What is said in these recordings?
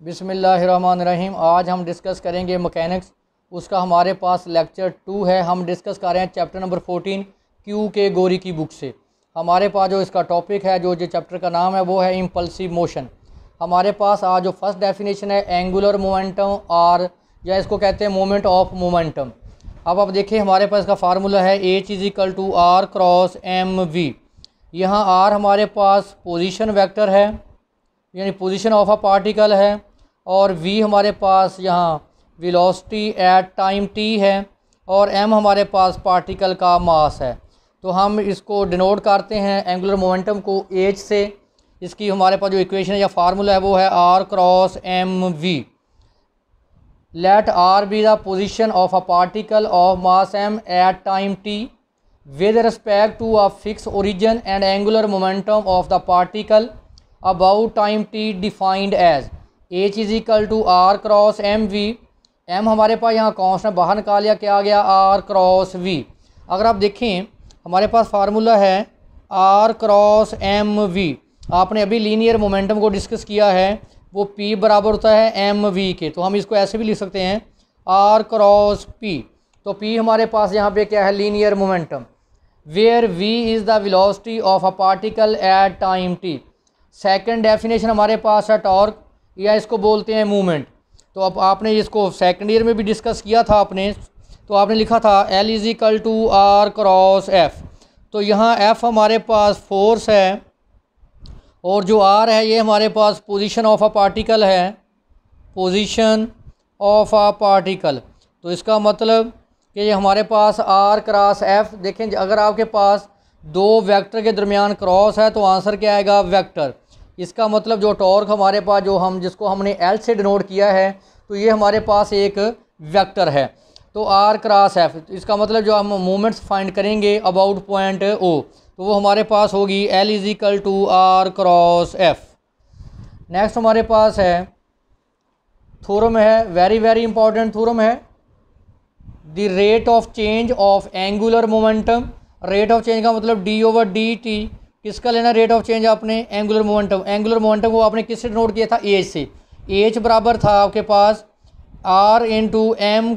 बिस्मिल्लाहिर्रहमानिर्रहीम। आज हम डिस्कस करेंगे मैकेनिक्स। उसका हमारे पास लेक्चर 2 है। हम डिस्कस कर रहे हैं चैप्टर नंबर 14 क्यू के गोरी की बुक से। हमारे पास जो इसका टॉपिक है, जो चैप्टर का नाम है, वो है इम्पल्सिव मोशन। हमारे पास आज जो फर्स्ट डेफिनेशन है एंगुलर मोमेंटम, और या इसको कहते हैं मोमेंट ऑफ मोमेंटम। अब आप देखिए हमारे पास इसका फार्मूला है H=R क्रॉस mv। यहाँ R हमारे पास पोजीशन वेक्टर है, यानी पोजीशन ऑफ अ पार्टिकल है, और v हमारे पास यहाँ वेलोसिटी एट टाइम t है, और m हमारे पास पार्टिकल का मास है। तो हम इसको डिनोट करते हैं एंगुलर मोमेंटम को h से। इसकी हमारे पास जो इक्वेशन या फार्मूला है वो है R cross mv। Let R be the position of a particle of mass m at time t with respect to a fixed origin and angular momentum of the particle about time t defined as H=R cross mv। m हमारे पास यहाँ constant बाहर निकाल लिया, क्या आ गया R cross v। अगर आप देखें हमारे पास फार्मूला है R क्रॉस mv। आपने अभी लीनियर मोमेंटम को डिस्कस किया है, वो p बराबर होता है mv के। तो हम इसको ऐसे भी लिख सकते हैं R क्रॉस p। तो p हमारे पास यहाँ पे क्या है, linear momentum, where v is the velocity of a particle at time t। Second definition हमारे पास है टॉर्क, या इसको बोलते हैं मूवमेंट। तो अब आपने इसको सेकंड ईयर में भी डिस्कस किया था आपने, तो आपने लिखा था L=R क्रॉस f। तो यहाँ f हमारे पास फोर्स है, और जो R है ये हमारे पास पोजीशन ऑफ अ पार्टिकल है, पोजीशन ऑफ अ पार्टिकल। तो इसका मतलब कि ये हमारे पास R क्रॉस f। देखें अगर आपके पास दो वेक्टर के दरमियान क्रॉस है तो आंसर क्या आएगा, वेक्टर। इसका मतलब जो टॉर्क हमारे पास जो जिसको हमने L से डिनोट किया है, तो ये हमारे पास एक वेक्टर है। तो R क्रॉस f, इसका मतलब जो हम मोमेंट्स फाइंड करेंगे अबाउट पॉइंट O, तो वो हमारे पास होगी L=R क्रॉस f। नेक्स्ट हमारे पास है थ्योरम है, वेरी वेरी इंपॉर्टेंट थ्योरम है, the rate of change of angular momentum. Rate of change का मतलब d/dt। किसका लेना रेट ऑफ चेंज आपने, एंगुलर मोमेंटम। एंगुलर मोमेंटम को आपने किससे डिनोट किया था, h से। h बराबर था आपके पास R into m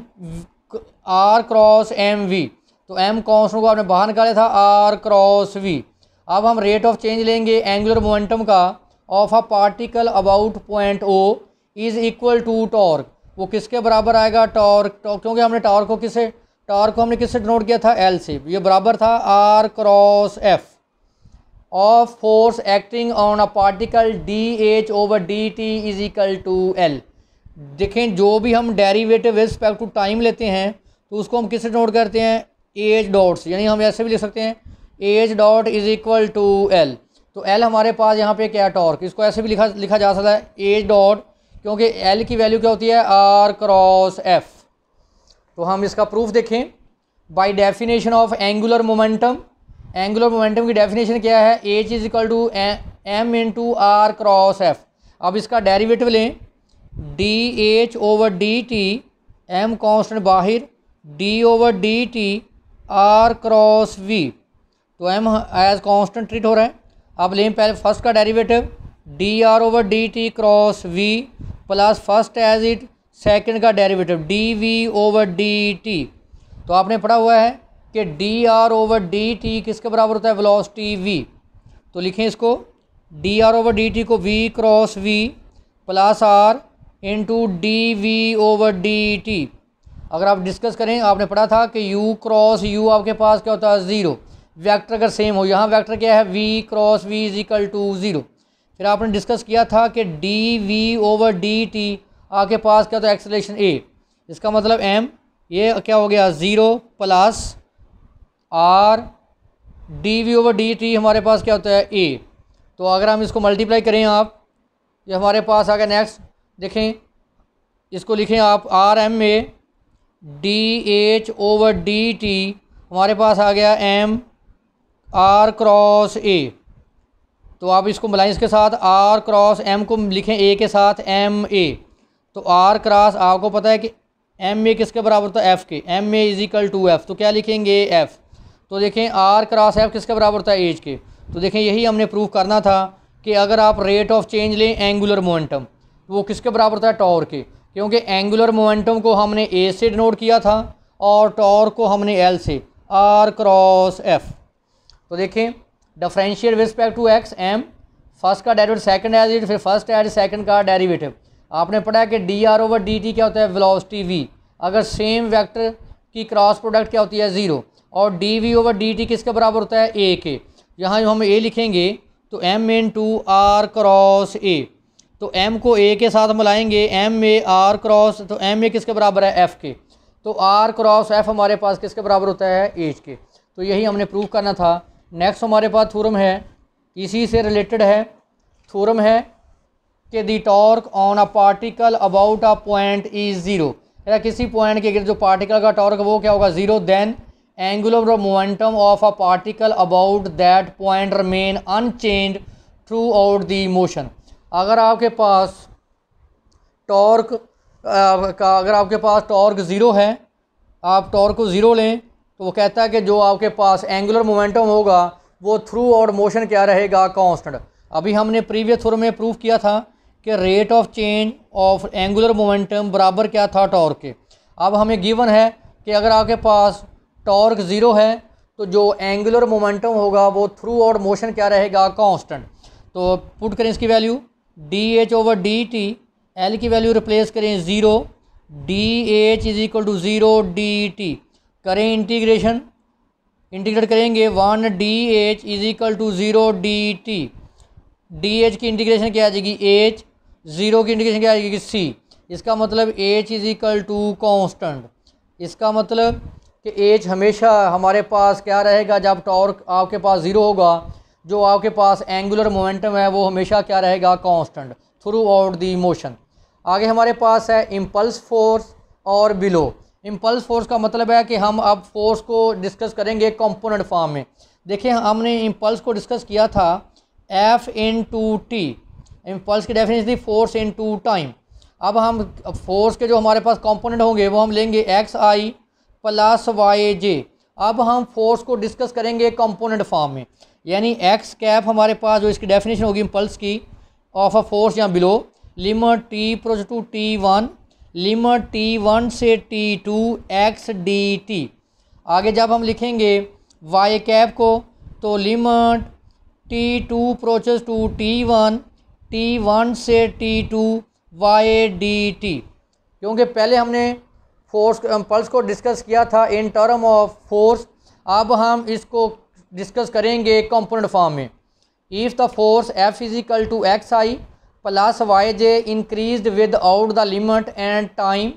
R cross mv। तो m कांस्टेंट को आपने बाहर निकाला था R क्रॉस v। अब हम रेट ऑफ चेंज लेंगे एंगुलर मोमेंटम का of a particle about point O is equal to torque. वो किसके बराबर आएगा, टॉर्क। क्योंकि हमने टॉर्क को हमने किससे डिनोट किया था, L से। ये बराबर था R cross f of force acting on a particle dH/dt is equal to L। देखें जो भी हम derivative with respect to time लेते हैं तो उसको हम किससे डिनोट करते हैं, H डॉट से। यानी हम ऐसे भी लिख सकते हैं H dot is equal to L। तो L हमारे पास यहाँ पे क्या है, टॉर्क। इसको ऐसे भी लिखा जा सकता है H डॉट, क्योंकि L की वैल्यू क्या होती है, R क्रॉस f। तो हम इसका प्रूफ देखें by definition of angular momentum. Angular momentum की डेफिनेशन क्या है, H=m into R cross f। अब इसका डेरिवेटिव लें, dH/dt, m कांस्टेंट बाहर, d/dt R क्रॉस v। तो m एज कांस्टेंट ट्रीट हो रहा है। अब लें पहले फर्स्ट का derivative, dR/dt cross v plus first as it, second का डेरिवेटिव dV/dt। तो आपने पढ़ा हुआ है कि dR/dt किसके बराबर होता है, वेलोसिटी v। तो लिखें इसको dR/dt को v cross v plus R into dV/dt। अगर आप डिस्कस करें, आपने पढ़ा था कि u क्रॉस u आपके पास क्या होता है, ज़ीरो। वेक्टर अगर सेम हो, यहाँ वेक्टर क्या है, v cross v is equal to zero. फिर आपने डिस्कस किया था कि dV/dt आपके पास क्या होता है, एक्सेलरेशन a। इसका मतलब m, ये क्या हो गया, ज़ीरो प्लस r, dV/dt हमारे पास क्या होता है, a। तो अगर हम इसको मल्टीप्लाई करें आप, ये हमारे पास आ गया। नेक्स्ट देखें, इसको लिखें आप R m में dH/dt हमारे पास आ गया m R क्रॉस a। तो आप इसको मिलाएं इसके साथ, R क्रॉस m को लिखें a के साथ m a। तो R क्रॉस, आपको पता है कि m a किसके बराबर होता है, f के। m a is equal to f। तो क्या लिखेंगे, f। तो देखें R क्रॉस f किसके बराबर होता है, h के। तो देखें यही हमने प्रूव करना था कि अगर आप रेट ऑफ चेंज लें एंगुलर मोमेंटम, तो वो किसके बराबर होता है, टॉर्क के, क्योंकि एंगुलर मोमेंटम को हमने ए से डिनोट किया था और टॉर्क को हमने एल से, आर क्रॉस एफ। तो देखें differentiate with respect to X, M first का डेरिवेटिव सेकंड एज इट, फिर फर्स्ट एज सेकंड का डेरिवेटिव। आपने पढ़ा है कि D R over D T क्या होता है, वेलोसिटी वी। अगर सेम वेक्टर की क्रॉस प्रोडक्ट क्या होती है, ज़ीरो। और D V over D T किसके बराबर होता है, ए के। यहाँ हम ए लिखेंगे तो M into R cross A, तो एम को ए के साथ मिलाएंगे, एम ए आर क्रॉस, तो एम ए किसके बराबर है, एफ़ के। तो आर क्रॉस एफ हमारे पास किसके बराबर होता है, एच के। तो यही हमने प्रूव करना था। नेक्स्ट हमारे पास थ्योरम है, इसी से रिलेटेड है। थ्योरम है कि the torque on a particle about a point is zero. या किसी पॉइंट के गिर्द जो पार्टिकल का टॉर्क वो क्या होगा, zero. Then angular momentum of a particle about that point remain unchanged throughout the motion. अगर आपके पास टॉर्क ज़ीरो है, आप टॉर्क को ज़ीरो लें, तो वो कहता है कि जो आपके पास एंगुलर मोमेंटम होगा वो थ्रू आउट मोशन क्या रहेगा, कांस्टेंट। अभी हमने प्रीवियस थ्योरम में प्रूव किया था कि rate of change of angular momentum बराबर क्या था, टॉर्क के। अब हमें गिवन है कि अगर आपके पास टॉर्क ज़ीरो है तो जो एंगुलर मोमेंटम होगा वो थ्रू आउट मोशन क्या रहेगा, कांस्टेंट। तो पुट करें इसकी value, D H over D T, L की वैल्यू रिप्लेस करें zero, D H is equal to zero D T. करें इंटीग्रेशन, इंटीग्रेट करेंगे, one D H is equal to zero D T. D H की integration क्या आ जाएगी, H, zero की integration क्या आ जाएगी, सी। इसका मतलब H is equal to constant. इसका मतलब कि एच हमेशा हमारे पास क्या रहेगा, जब टॉर्क आपके पास ज़ीरो होगा, जो आपके पास एंगुलर मोमेंटम है वो हमेशा क्या रहेगा, constant through out the motion. आगे हमारे पास है इम्पल्स फोर्स और बिलो। इम्पल्स फोर्स का मतलब है कि हम अब फोर्स को डिस्कस करेंगे कंपोनेंट फॉर्म में। देखिए हमने इम्पल्स को डिस्कस किया था F into T. Impulse की डेफिनेशन थी फोर्स इन टू टाइम। अब हम फोर्स के जो हमारे पास कंपोनेंट होंगे वो हम लेंगे एक्स आई प्लस वाई जे। अब हम फोर्स को डिस्कस करेंगे कंपोनेंट फॉर्म में, यानी एक्स कैप हमारे पास जो इसकी डेफिनेशन होगी इम्पल्स की ऑफ अ फोर्स या below, limit T approach to T one, limit T one से T two X D T. आगे जब हम लिखेंगे वाई कैप को तो limit T two approaches to T one से T two Y D T. क्योंकि पहले हमने फोर्स इम्पल्स को डिस्कस किया था इन टर्म ऑफ फोर्स, अब हम इसको डिस्कस करेंगे कंपोनेंट फॉर्म में। If the force F is equal to X I plus Y J increase without the limit and time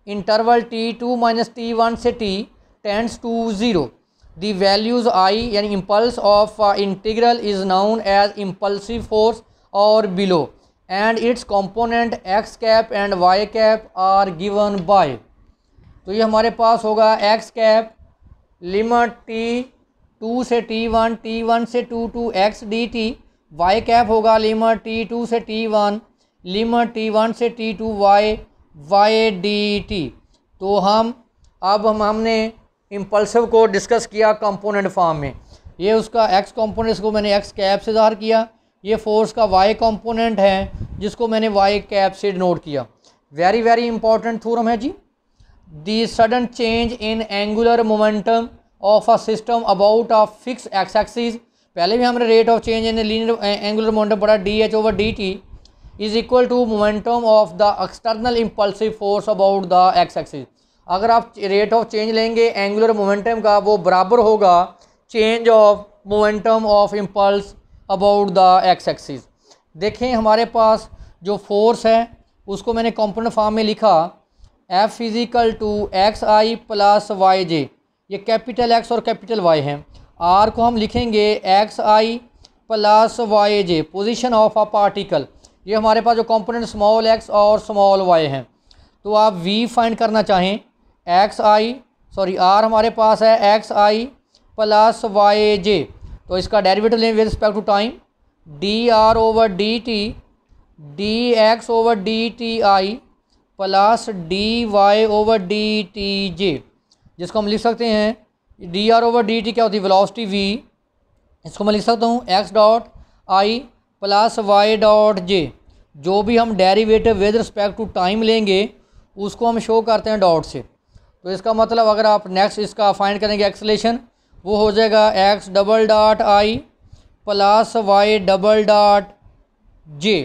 interval T two minus T one से T tends to zero, the values I यानी impulse of integral is known as impulsive force और below, and its component X cap and Y cap are given by. तो ये हमारे पास होगा X cap limit T two से T one से two X D T, Y cap होगा limit T two से T one, limit T one से T two Y D T. तो हमने इम्पल्सिव को डिस्कस किया कंपोनेंट फॉर्म में। ये उसका एक्स कंपोनेंट को मैंने एक्स कैप से ज़ाहिर किया, ये फोर्स का वाई कंपोनेंट है जिसको मैंने वाई कैप से नोट किया। वेरी वेरी इंपॉर्टेंट थ्योरम है जी। The sudden change in angular momentum of a system about a fix X axis, पहले भी हमने rate of change in linear angular momentum पढ़ा, D H over D T is equal to momentum of the external impulsive force about the X axis. अगर आप rate of change लेंगे angular momentum का, वो बराबर होगा change of momentum of impulse about the X axis. देखें हमारे पास जो फोर्स है उसको मैंने कंपोनेंट फॉर्म में लिखा, F physical to X I plus Y J, ये कैपिटल एक्स और कैपिटल वाई हैं। आर को हम लिखेंगे X I plus Y J, position of a particle. ये हमारे पास जो कंपोनेंट स्मॉल एक्स और स्मॉल वाई हैं। तो आप वी फाइंड करना चाहें, आर हमारे पास है X I plus Y J, तो इसका डेरिवेटिव लें with respect to time, D R over D T D X over D T I plus D Y over D T J, जिसको हम लिख सकते हैं D R over D T क्या होती है, वेलोसिटी वी। इसको मैं लिख सकता हूँ X dot I plus Y dot J, जो भी हम derivative with respect to time लेंगे उसको हम शो करते हैं डॉट से। तो इसका मतलब अगर आप नेक्स्ट इसका फाइंड करेंगे एक्सलेशन, वो हो जाएगा X double dot I plus Y double dot J.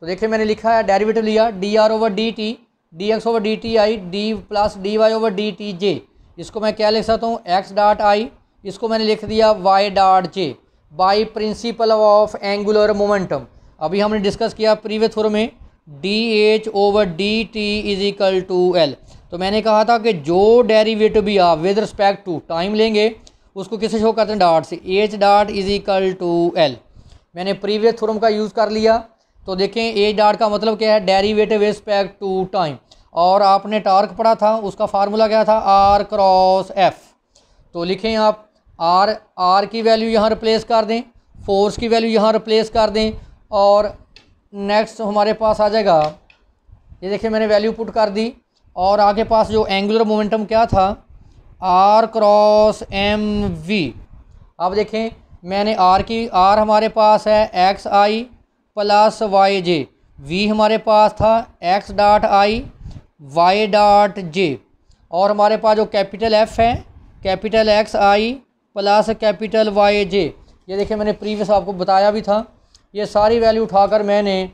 तो देखिए मैंने लिखा है डेरिवेटिव लिया D R over D T D X over D T I D plus D Y over D T J. इसको मैं क्या लिख सकता हूँ, एक्स डॉट आई, इसको मैंने लिख दिया Y dot J by principle of angular momentum. अभी हमने डिस्कस किया प्रीवियस थ्योरम में D H over D T is equal to L. तो मैंने कहा था कि जो डेरिवेटिव भी आप विद रिस्पेक्ट टू टाइम लेंगे उसको किसे शो करते हैं, डॉट से। H dot is equal to L मैंने प्रीवियस थ्योरम का यूज़ कर लिया। तो देखें एच डॉट का मतलब क्या है, derivative with respect to time. और आपने टॉर्क पढ़ा था, उसका फार्मूला क्या था, आर क्रॉस एफ। तो लिखें आप आर की वैल्यू यहाँ रिप्लेस कर दें, फोर्स की वैल्यू यहाँ रिप्लेस कर दें, और नेक्स्ट हमारे पास आ जाएगा, ये देखिए मैंने वैल्यू पुट कर दी। और आगे पास जो एंगुलर मोमेंटम क्या था, आर क्रॉस एम वी। अब देखें मैंने आर हमारे पास है X I plus Y J, V हमारे पास था X dot I Y dot J, और हमारे पास जो कैपिटल एफ है capital X I plus capital Y J. ये देखिए मैंने प्रीवियस आपको बताया भी था। ये सारी वैल्यू उठाकर मैंने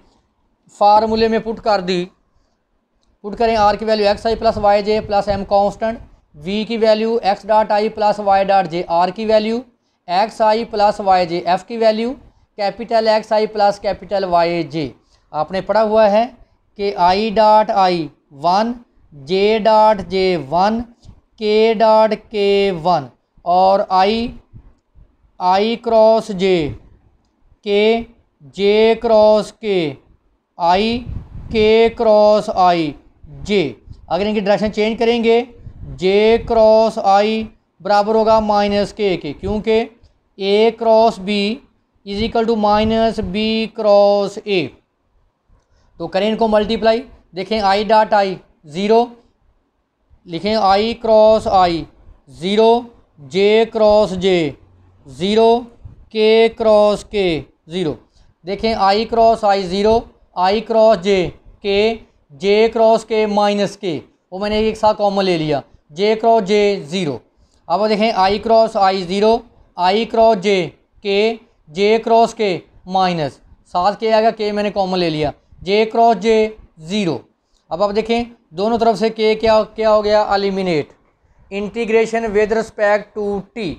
फार्मूले में पुट कर दी। पुट करें आर की value X I plus Y J plus M constant, V की value X dot I plus Y dot J, R की value X I plus Y J, F की value capital X I plus capital Y J. आपने पढ़ा हुआ है कि I dot I 1, J dot J 1, के dot के 1, और आई क्रॉस जे के, जे क्रॉस के आई, के क्रॉस आई जे। अगर इनकी डायरेक्शन चेंज करेंगे जे क्रॉस आई बराबर होगा माइनस के, क्योंकि A cross B is equal to minus B cross A. तो करें इनको मल्टीप्लाई, देखें आई डॉट आई 0, लिखें आई क्रॉस आई 0, जे क्रॉस जे 0, के क्रॉस के 0। देखें आई क्रॉस आई 0, आई क्रॉस जे के, जे क्रॉस के माइनस के, वो मैंने एक साथ कॉमन ले लिया, जे क्रॉस जे 0। अब देखें आई क्रॉस आई 0, आई क्रॉस जे के, जे क्रॉस के माइनस, साथ के आएगा के मैंने कॉमन ले लिया, जे क्रॉस जे 0। अब आप देखें दोनों तरफ से के क्या हो गया, eliminate. Integration with respect to T,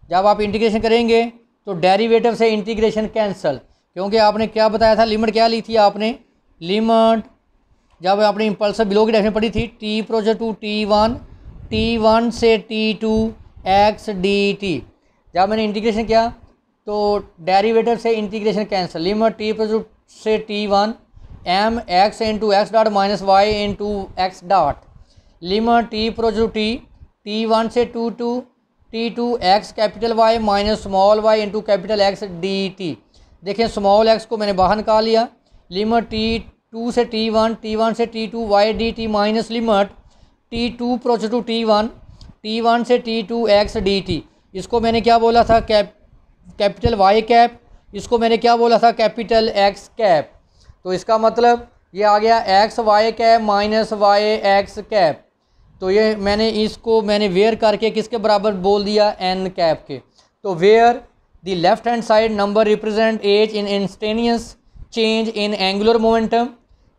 जब आप इंटीग्रेशन करेंगे तो डेरिवेटिव से इंटीग्रेशन कैंसिल, क्योंकि आपने क्या बताया था, लिमिट क्या ली थी आपने, लिमिट जब आपने इम्पल्सिव बिलो की डेफिनेशन पढ़ी थी, टी प्रोजेक्ट टू T1 से T2 एक्स डी टी। जब मैंने इंटीग्रेशन किया तो डेरिवेटिव से integration cancel, limit T project से T1 M X into X dot minus Y into X dot, limit T project T1 से T2 X capital Y minus small Y into capital X D T. देखें small X को मैंने बाहर निकाल लिया, limit T2 से T1 से T2 Y D T minus limit T2 project to T1 से T2 एक्स डी टी। इसको मैंने क्या बोला था, कैपिटल वाई कैप, इसको मैंने क्या बोला था, कैपिटल एक्स कैप। तो इसका मतलब ये आ गया X Y cap minus Y X cap. तो ये इसको मैंने वेयर करके किसके बराबर बोल दिया, एन कैप के। तो where the left hand side number represent as in instantaneous change in angular momentum,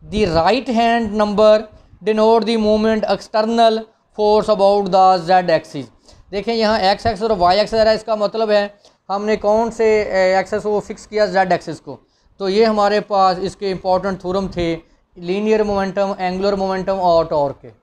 the right hand number denote the moment external force about the Z axis. देखें यहाँ एक्स एक्स और Y axis है, इसका मतलब है हमने कौन से एक्सिस को फिक्स किया, जेड एक्सिस को। तो ये हमारे पास इसके इंपॉर्टेंट थ्योरम थे लीनियर मोमेंटम, एंगुलर मोमेंटम और टॉर्क के।